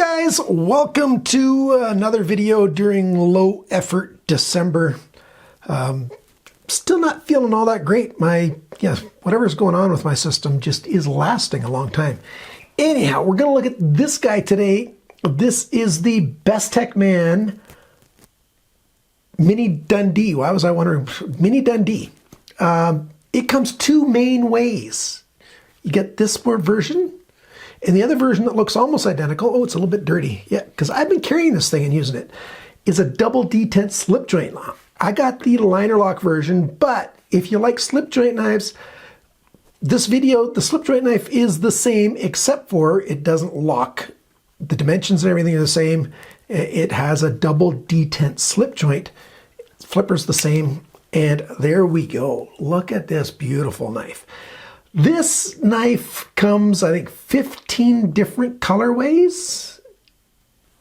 guys, welcome to another video during low effort December. Still not feeling all that great. Whatever's going on with my system just is lasting a long time. Anyhow, we're gonna look at this guy today. This is the Bestechman Mini Dundee. Why was I wondering? Mini Dundee. It comes two main ways. You get this version and the other version that looks almost identical. Oh, it's a little bit dirty. Yeah, because I've been carrying this thing and using it. Is a double detent slip joint lock. I got the liner lock version, but if you like slip joint knives, this video, the slip joint knife is the same except for it doesn't lock. The dimensions and everything are the same. It has a double detent slip joint. Flipper's the same. And there we go. Look at this beautiful knife. This knife comes, I think, 15 different colorways.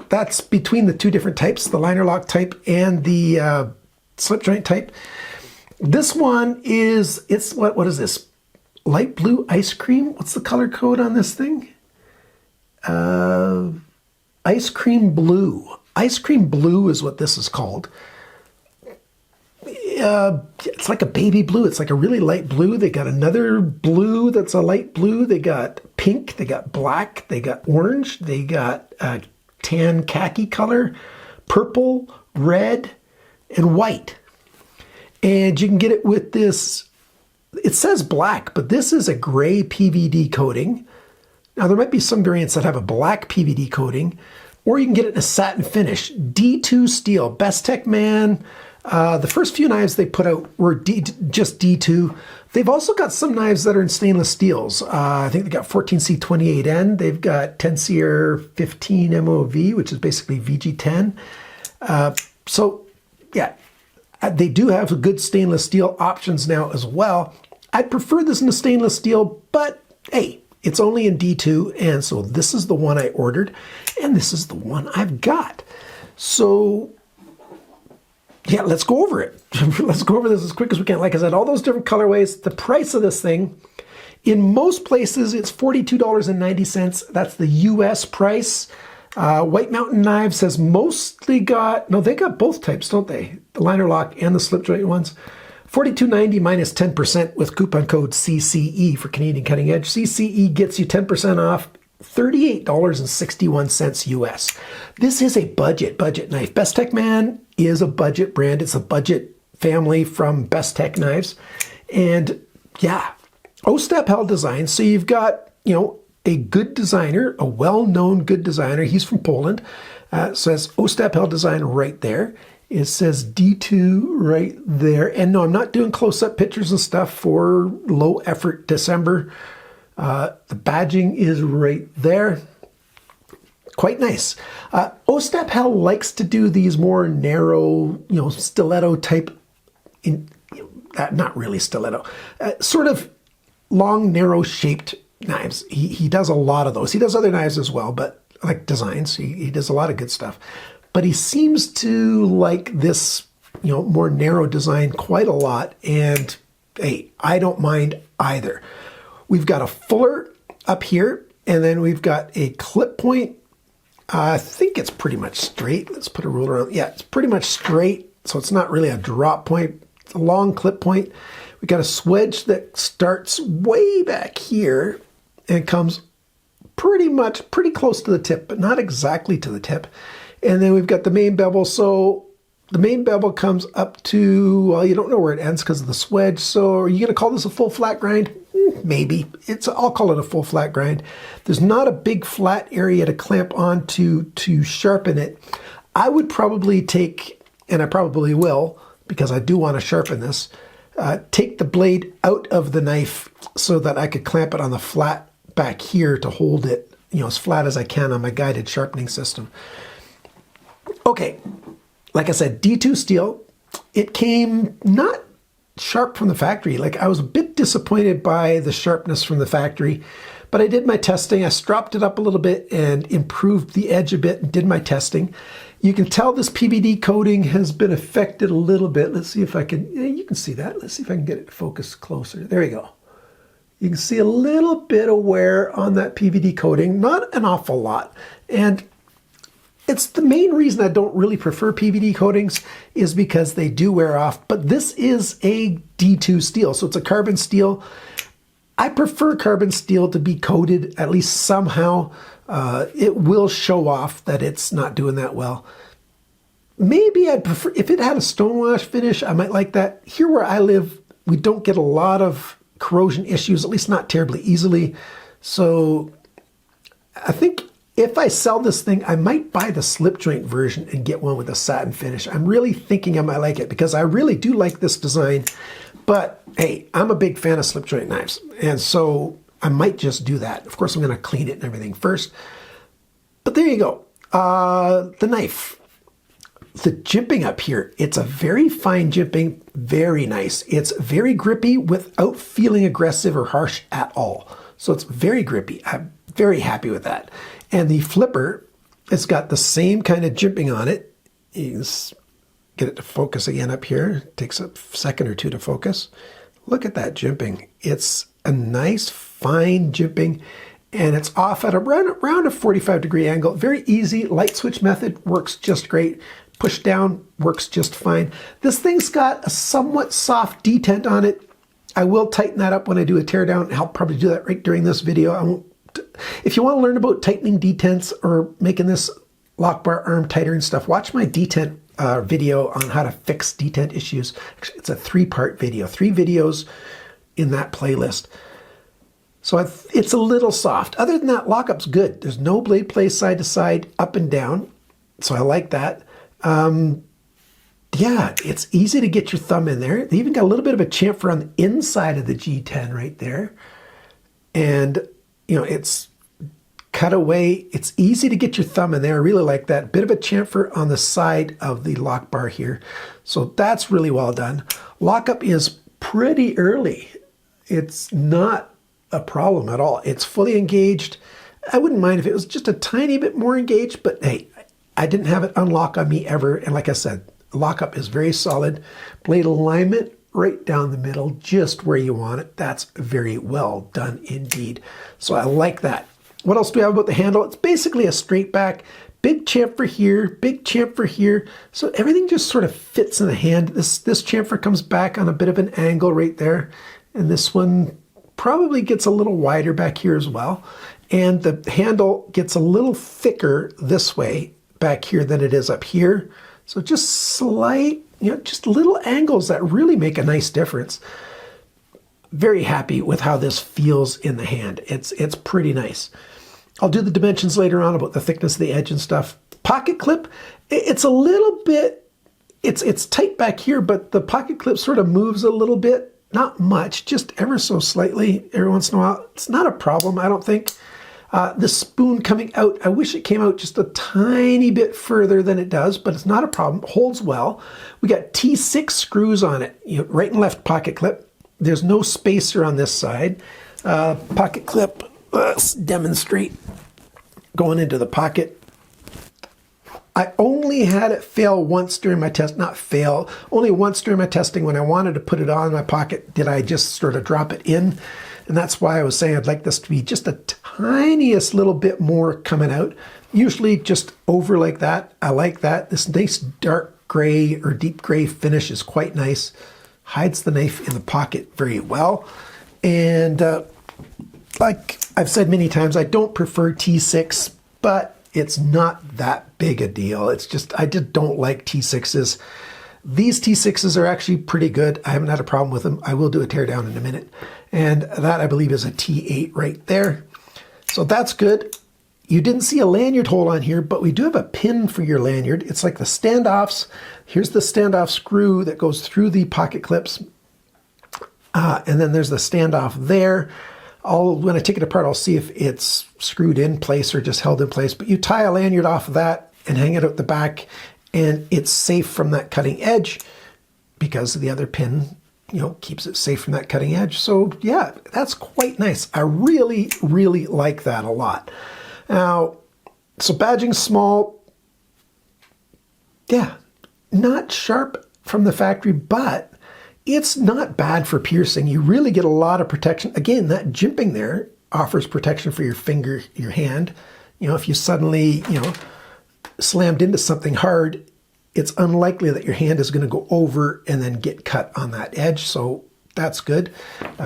That's between the two different types, the liner lock type and the slip joint type. This one is, what is this? Light blue ice cream? What's the color code on this thing? Ice cream blue. Ice cream blue is what this is called. It's like a baby blue. It's like a really light blue. They got another blue that's a light blue. They got pink. They got black. They got orange. They got tan khaki color, purple, red, and white. And you can get it with this, it says black, but this is a gray PVD coating. Now there might be some variants that have a black PVD coating, or you can get it in a satin finish. D2 steel, Bestechman. The first few knives they put out were just D2. They've also got some knives that are in stainless steels. I think they got 14C28N. They've got 10CR15 MOV, which is basically VG10. So yeah, they do have good stainless steel options now as well. I prefer this in a stainless steel, but hey, it's only in D2, and so this is the one I ordered, and this is the one I've got. So yeah, let's go over it. Let's go over this as quick as we can. Like I said, all those different colorways. The price of this thing, in most places, it's $42.90. That's the US price. White Mountain Knives has mostly got, no, they got both types, don't they? The liner lock and the slip joint ones. $42.90 minus 10% with coupon code CCE for Canadian Cutting Edge. CCE gets you 10% off. $38.61 US. This is a budget knife. Bestechman is a budget brand. It's a budget family from Bestech knives. And yeah, Ostap held design. So you've got, a good designer, a well-known good designer. He's from Poland. Says Ostap held design right there. It says D2 right there. And no, I'm not doing close-up pictures and stuff for low effort December. The badging is right there. Quite nice. Ostap Hell likes to do these more narrow, stiletto type, not really stiletto, sort of long, narrow shaped knives. He does a lot of those. He does other knives as well, but like designs. He does a lot of good stuff. But he seems to like this, more narrow design quite a lot. And hey, I don't mind either. We've got a fuller up here, and then we've got a clip point. I think it's pretty much straight. Let's put a ruler on. Yeah, it's pretty much straight, so it's not really a drop point. It's a long clip point. We've got a swedge that starts way back here and comes pretty close to the tip, but not exactly to the tip. And then we've got the main bevel. So the main bevel comes up to, well, you don't know where it ends because of the swedge. So are you going to call this a full flat grind? Maybe. I'll call it a full flat grind. There's not a big flat area to clamp onto to sharpen it. I would probably take, and I probably will, because I do want to sharpen this, take the blade out of the knife so that I could clamp it on the flat back here to hold it, as flat as I can on my guided sharpening system. Okay, like I said, D2 steel. It came not sharp from the factory. Like, I was a bit disappointed by the sharpness from the factory, but I did my testing. I stropped it up a little bit and improved the edge a bit and did my testing. You can tell this PVD coating has been affected a little bit. Let's see if I can, you can see that. Let's see if I can get it to focus closer. There you go. You can see a little bit of wear on that PVD coating, not an awful lot. And it's the main reason I don't really prefer PVD coatings is because they do wear off, but this is a D2 steel, so it's a carbon steel. I prefer carbon steel to be coated at least somehow. It will show off that it's not doing that well. Maybe I'd prefer, if it had a stonewash finish, I might like that. Here where I live, we don't get a lot of corrosion issues, at least not terribly easily. So I think if I sell this thing, I might buy the slip joint version and get one with a satin finish. I'm really thinking I might like it because I really do like this design. But hey, I'm a big fan of slip joint knives, and so I might just do that. Of course, I'm going to clean it and everything first. But there you go. The knife. The jimping up here, it's a very fine jimping, very nice. It's very grippy without feeling aggressive or harsh at all. So it's very grippy. I'm very happy with that. And the flipper, it's got the same kind of jimping on it. You can get it to focus again up here. It takes a second or two to focus. Look at that jimping. It's a nice, fine jimping, and it's off at around a 45-degree angle. Very easy. Light switch method works just great. Push down works just fine. This thing's got a somewhat soft detent on it. I will tighten that up when I do a teardown. I'll probably do that right during this video. I won't. If you want to learn about tightening detents or making this lock bar arm tighter and stuff, watch my detent video on how to fix detent issues. Actually, it's a 3-part video, 3 videos in that playlist. So it's a little soft. Other than that, lockup's good. There's no blade play side to side, up and down. So I like that. Yeah, it's easy to get your thumb in there. They even got a little bit of a chamfer on the inside of the G10 right there. And, you know, it's cut away. It's easy to get your thumb in there. I really like that. Bit of a chamfer on the side of the lock bar here. So that's really well done. Lockup is pretty early. It's not a problem at all. It's fully engaged. I wouldn't mind if it was just a tiny bit more engaged, but hey, I didn't have it unlock on me ever. And like I said, lockup is very solid. Blade alignment right down the middle, just where you want it. That's very well done indeed. So I like that. What else do we have about the handle? It's basically a straight back, big chamfer here, big chamfer here. So everything just sort of fits in the hand. This chamfer comes back on a bit of an angle right there. And this one probably gets a little wider back here as well. And the handle gets a little thicker this way back here than it is up here. So just slight, you know, just little angles that really make a nice difference. Very happy with how this feels in the hand. It's pretty nice. I'll do the dimensions later on about the thickness of the edge and stuff. Pocket clip, it's a little bit, it's tight back here, but the pocket clip sort of moves a little bit. Not much, just ever so slightly every once in a while. It's not a problem, I don't think. The spoon coming out, I wish it came out just a tiny bit further than it does, but it's not a problem. Holds well. We got T6 screws on it, you know, right and left pocket clip. There's no spacer on this side. Pocket clip, let's demonstrate going into the pocket. I only had it fail once during my test, not fail, only once during my testing when I wanted to put it on my pocket, did I just sort of drop it in. And that's why I was saying I'd like this to be just a tiniest little bit more coming out. Usually just over like that. I like that. This nice dark gray or deep gray finish is quite nice. Hides the knife in the pocket very well. And like I've said many times, I don't prefer T6, but it's not that big a deal. It's just, I just don't like T6s. These T6s are actually pretty good. I haven't had a problem with them. I will do a teardown in a minute. And that, I believe, is a T8 right there. So that's good. You didn't see a lanyard hole on here, but we do have a pin for your lanyard. It's like the standoffs. Here's the standoff screw that goes through the pocket clips. And then there's the standoff there. When I take it apart, I'll see if it's screwed in place or just held in place. But you tie a lanyard off of that and hang it out the back, and it's safe from that cutting edge because the other pin, you know, keeps it safe from that cutting edge. So yeah, that's quite nice. I really, really like that a lot. Now, so badging small, yeah, not sharp from the factory, but it's not bad for piercing. You really get a lot of protection. Again, that jimping there offers protection for your finger, your hand. You know, if you suddenly, you know, slammed into something hard, it's unlikely that your hand is going to go over and then get cut on that edge. So that's good.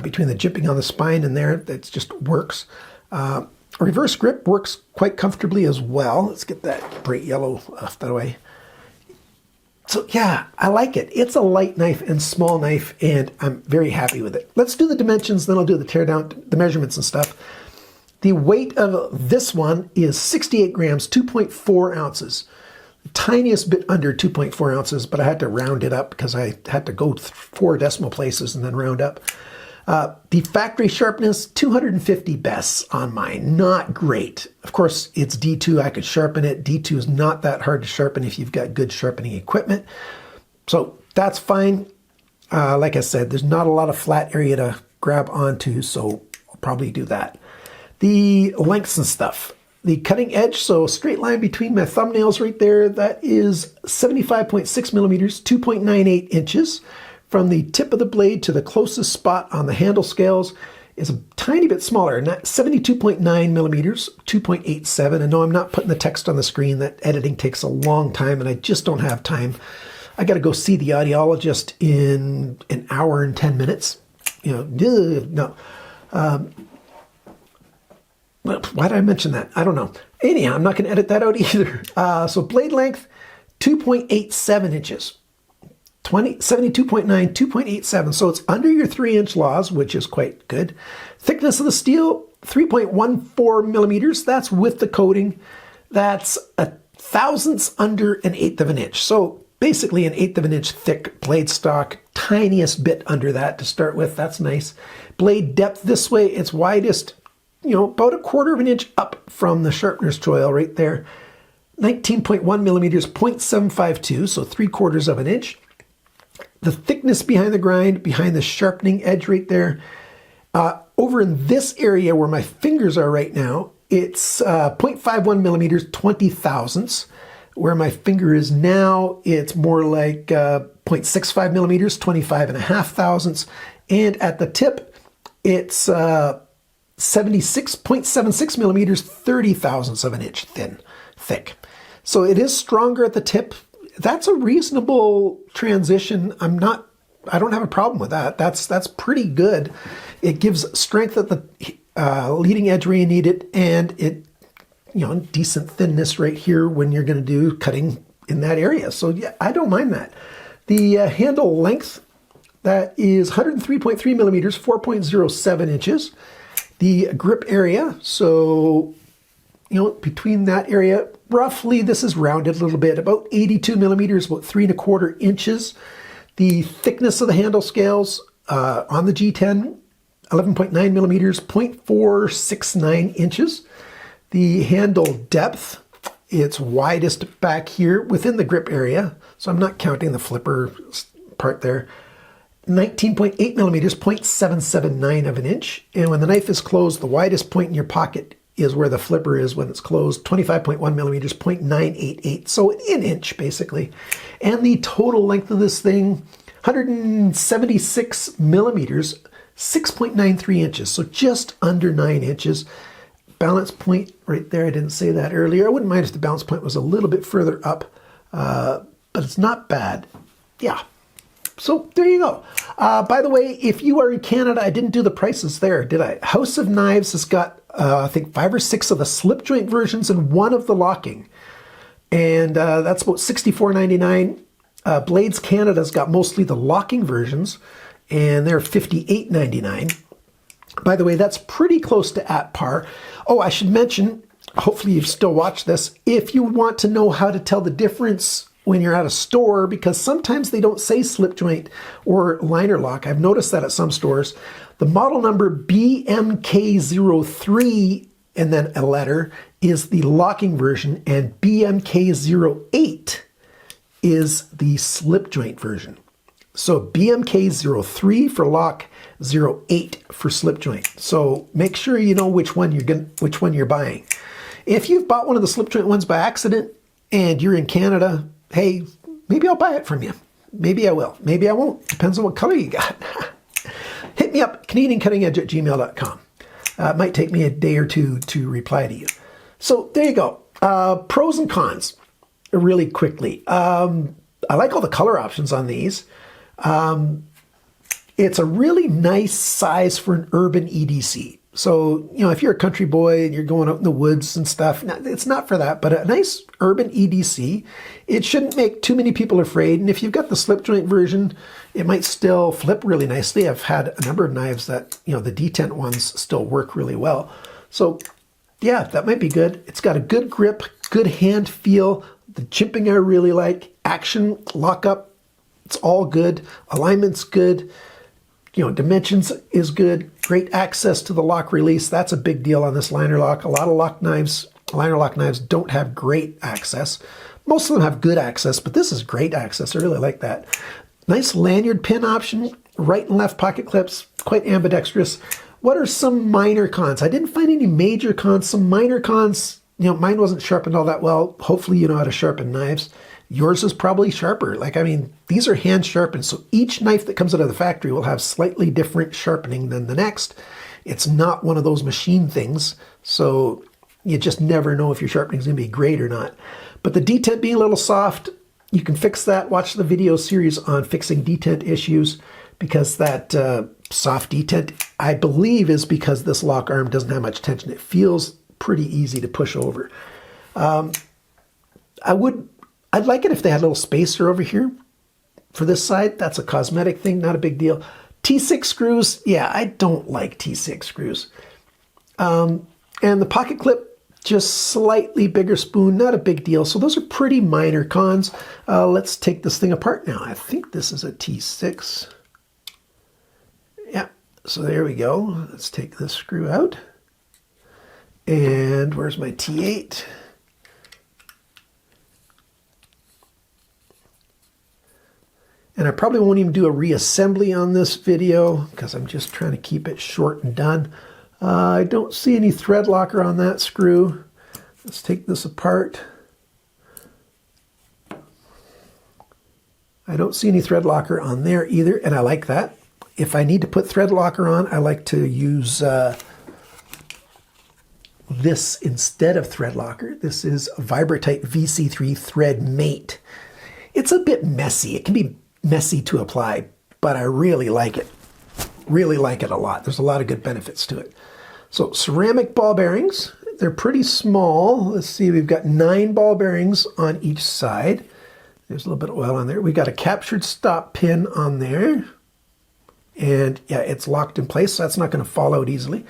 Between the jimping on the spine and there, that just works. A reverse grip works quite comfortably as well. Let's get that bright yellow off that way. So yeah, I like it. It's a light knife and small knife, and I'm very happy with it. Let's do the dimensions, then I'll do the teardown, the measurements and stuff. The weight of this one is 68 grams, 2.4 ounces. The tiniest bit under 2.4 ounces, but I had to round it up because I had to go 4 decimal places and then round up. The factory sharpness, 250 bests on mine. Not great. Of course, it's D2. I could sharpen it. D2 is not that hard to sharpen if you've got good sharpening equipment. So that's fine. Like I said, there's not a lot of flat area to grab onto, so I'll probably do that. The lengths and stuff. The cutting edge, so straight line between my thumbnails right there, that is 75.6 millimeters, 2.98 inches. From the tip of the blade to the closest spot on the handle scales is a tiny bit smaller, 72.9 millimeters, 2.87. And no, I'm not putting the text on the screen. That editing takes a long time, and I just don't have time. I got to go see the audiologist in an hour and 10 minutes. You know, no. Why did I mention that? I don't know. Anyhow, I'm not going to edit that out either. So blade length, 2.87 inches. 72.9, 2.87. So it's under your 3-inch laws, which is quite good. Thickness of the steel, 3.14 millimeters. That's with the coating. That's a thousandths under an eighth of an inch. So basically an eighth of an inch thick blade stock. Tiniest bit under that to start with. That's nice. Blade depth this way, it's widest, you know, about a quarter of an inch up from the sharpener's choil right there. 19.1 millimeters, 0.752, so 3/4 of an inch. The thickness behind the grind, behind the sharpening edge right there. Over in this area where my fingers are right now, it's 0.51 millimeters, 20 thousandths. Where my finger is now, it's more like 0.65 millimeters, 25.5 thousandths. And at the tip, it's 76.76 millimeters, 30 thousandths of an inch thick. So it is stronger at the tip. That's a reasonable transition. I don't have a problem with that. That's pretty good. It gives strength at the leading edge where you need it, and it, you know, decent thinness right here when you're going to do cutting in that area. So yeah, I don't mind that. The handle length, that is 103.3 millimeters, 4.07 inches. The grip area, so, you know, between that area, roughly, this is rounded a little bit, about 82 millimeters, about 3¼ inches. The thickness of the handle scales on the G10, 11.9 millimeters, 0.469 inches. The handle depth, it's widest back here within the grip area, so I'm not counting the flipper part there. 19.8 millimeters, 0.779 of an inch. And when the knife is closed, the widest point in your pocket is where the flipper is when it's closed, 25.1 millimeters, 0.988, so an inch basically. And the total length of this thing, 176 millimeters, 6.93 inches, so just under 9 inches. Balance point right there, I didn't say that earlier. I wouldn't mind if the balance point was a little bit further up, but it's not bad. Yeah. So there you go. By the way, if you are in Canada, I didn't do the prices there, did I? House of Knives has got, I think, 5 or 6 of the slip joint versions and 1 of the locking. And that's about $64.99. Blades Canada's got mostly the locking versions, and they're $58.99. By the way, that's pretty close to at par. Oh, I should mention, hopefully you've still watched this, if you want to know how to tell the difference when you're at a store, because sometimes they don't say slip joint or liner lock. I've noticed that at some stores. The model number BMK03 and then a letter is the locking version, and BMK08 is the slip joint version. So BMK03 for lock, 08 for slip joint. So make sure you know which one you're buying. If you've bought one of the slip joint ones by accident and you're in Canada, hey, maybe I'll buy it from you. Maybe I will. Maybe I won't. Depends on what color you got. Hit me up, CanadianCuttingEdge@gmail.com. It might take me a day or two to reply to you. So there you go. Pros and cons. really quickly. I like all the color options on these. It's a really nice size for an urban EDC. So, you know, if you're a country boy and you're going out in the woods and stuff, it's not for that, but a nice urban EDC. It shouldn't make too many people afraid. And if you've got the slip joint version, it might still flip really nicely. I've had a number of knives that, you know, the detent ones still work really well. So yeah, that might be good. It's got a good grip, good hand feel. The chimping I really like. Action, lockup, it's all good. Alignment's good. You know, dimensions is good. Great access to the lock release. That's a big deal on this liner lock. A lot of lock knives, liner lock knives don't have great access. Most of them have good access, but this is great access. I really like that. Nice lanyard pin option, right and left pocket clips, quite ambidextrous. What are some minor cons? I didn't find any major cons. Some minor cons, you know, mine wasn't sharpened all that well. Hopefully you know how to sharpen knives. Yours is probably sharper. Like, I mean, these are hand sharpened. So each knife that comes out of the factory will have slightly different sharpening than the next. It's not one of those machine things. So you just never know if your sharpening is going to be great or not. But the detent being a little soft, you can fix that. Watch the video series on fixing detent issues, because that soft detent, I believe, is because this lock arm doesn't have much tension. It feels pretty easy to push over. I'd like it if they had a little spacer over here for this side. That's a cosmetic thing, not a big deal. T6 screws, yeah, I don't like T6 screws. And the pocket clip, just slightly bigger spoon, not a big deal. So those are pretty minor cons. Let's take this thing apart now. I think this is a T6. Yeah, so there we go. Let's take this screw out. And where's my T8? And I probably won't even do a reassembly on this video because I'm just trying to keep it short and done. I don't see any thread locker on that screw. Let's take this apart. I don't see any thread locker on there either, and I like that. If I need to put thread locker on, I like to use this instead of thread locker. This is a Vibrotite VC3 Thread Mate. It's a bit messy. It can be messy to apply, but I really like it. Really like it a lot. There's a lot of good benefits to it. So ceramic ball bearings, they're pretty small. Let's see, we've got 9 ball bearings on each side. There's a little bit of oil on there. We've got a captured stop pin on there. And yeah, it's locked in place, so that's not going to fall out easily.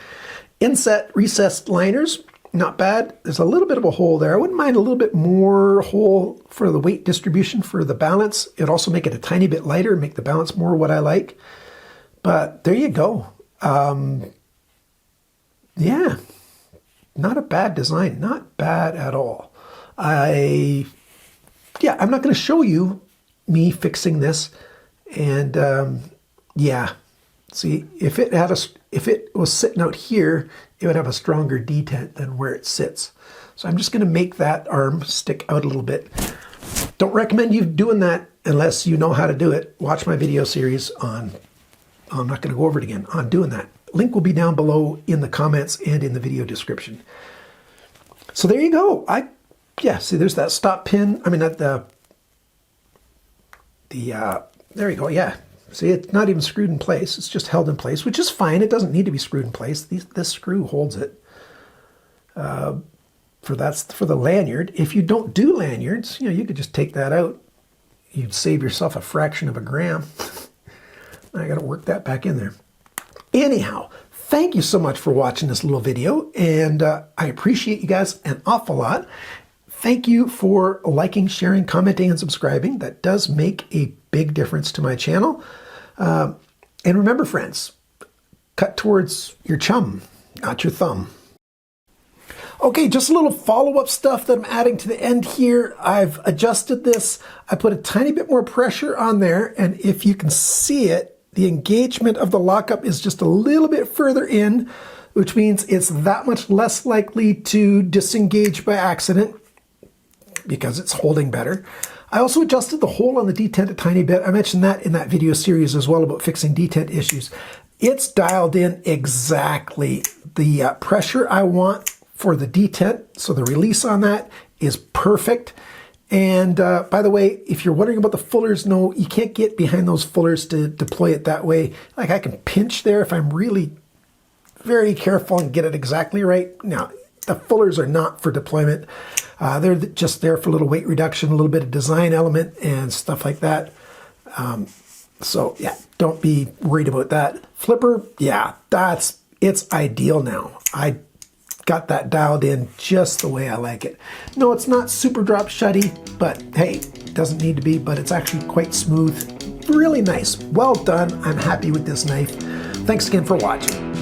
Inset recessed liners, not bad. There's a little bit of a hole there. I wouldn't mind a little bit more hole for the weight distribution for the balance. It'd also make it a tiny bit lighter, make the balance more what I like. But there you go. Yeah, not a bad design. Not bad at all. I'm not going to show you me fixing this. And yeah, see, if it was sitting out here, it would have a stronger detent than where it sits. So I'm just going to make that arm stick out a little bit. Don't recommend you doing that unless you know how to do it. Watch my video series on, I'm not going to go over it again, on doing that. Link will be down below in the comments and in the video description. So there you go. See, there's that stop pin. I mean, there you go. Yeah. See, it's not even screwed in place. It's just held in place, which is fine. It doesn't need to be screwed in place. This screw holds it. That's for the lanyard. If you don't do lanyards, you could just take that out. You'd save yourself a fraction of a gram. I got to work that back in there. Anyhow, thank you so much for watching this little video, and I appreciate you guys an awful lot. Thank you for liking, sharing, commenting, and subscribing. That does make a big difference to my channel. And remember, friends, cut towards your chum, not your thumb. Okay, just a little follow-up stuff that I'm adding to the end here. I've adjusted this. I put a tiny bit more pressure on there, and if you can see it, the engagement of the lockup is just a little bit further in, which means it's that much less likely to disengage by accident because it's holding better. I also adjusted the hole on the detent a tiny bit. I mentioned that in that video series as well about fixing detent issues. It's dialed in exactly the pressure I want for the detent. So the release on that is perfect. And by the way, if you're wondering about the fullers, no, you can't get behind those fullers to deploy it that way. Like I can pinch there if I'm really very careful and get it exactly right. Now, the fullers are not for deployment. They're just there for a little weight reduction, a little bit of design element and stuff like that. So yeah, don't be worried about that. Flipper, yeah, it's ideal now. I got that dialed in just the way I like it. No, it's not super drop shutty, but hey, it doesn't need to be, but it's actually quite smooth. Really nice. Well done. I'm happy with this knife. Thanks again for watching.